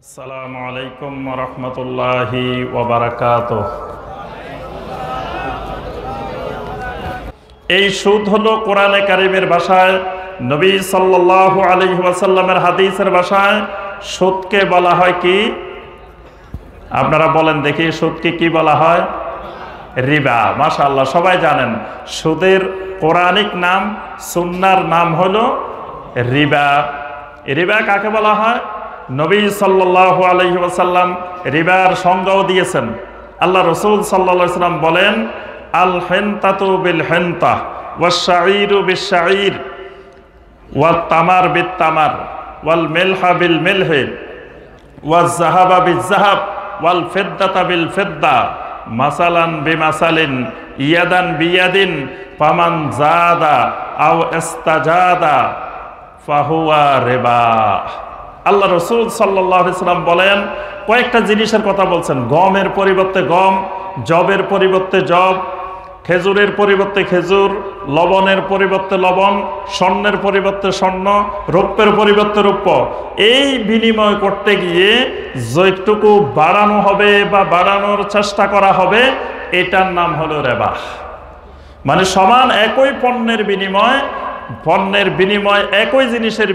আসসালামু আলাইকুম ওয়া রাহমাতুল্লাহি ওয়া বারাকাতুহু। এই সুদ হলো কোরআনে কারীমের ভাষায়, নবী সাল্লাল্লাহু আলাইহি ওয়াসাল্লামের হাদিসের ভাষায় সুদকে বলা হয় কি? আপনারা বলেন দেখি, সুদকে কি বলা হয়? রিবা। মাশাআল্লাহ, সবাই জানেন। সুদের কোরআনিক নাম, সুন্নাহর নাম হলো রিবা। রিবা কাকে বলা হয়? নবী সাল্লাল্লাহু আলাইহি ওয়াসাল্লাম রিবার সংজ্ঞাও দিয়েছেন। আল্লাহ রাসূল সাল্লাল্লাহু আলাইহি ওয়াসাল্লাম বলেন, আল হিনতাতু বিল হিনতাহ ওয়াশ শাঈরু বিশ শাঈর ওয়াত তামার বিত তামার ওয়াল মিলহা বিল মিলহি ওয়াজ যাহাবা বিজ যাহাব ওয়াল ফিদ্দাতা বিল ফিদ্দা মাসালান বিমাসালিন ইয়াদান বিয়াদিন ফামান জাদা আও ইস্তাজাদা ফাহুয়া রিবা। আল্লাহ রাসূল সাল্লাল্লাহু আলাইহি ওয়াসাল্লাম বলেন, কয়েকটা জিনিসের কথা বলছেন। গমের পরিবর্তে গম, জবের পরিবর্তে জব, খেজুরের পরিবর্তে খেজুর, লবণের পরিবর্তে লবণ, স্বর্ণের পরিবর্তে স্বর্ণ, রৌপ্যের পরিবর্তে রৌপ্য। এই বিনিময় করতে গিয়ে যেটুকু বাড়ানো হবে বা বাড়ানোর চেষ্টা করা হবে, এটার নাম হলো রিবা। মানে সমান একই পণ্যের বিনিময়, একই জিনিসের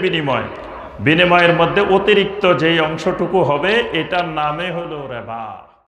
বিনিময়ের মধ্যে অতিরিক্ত যেই অংশটুকু হবে, এটার নামে হলো রিবা।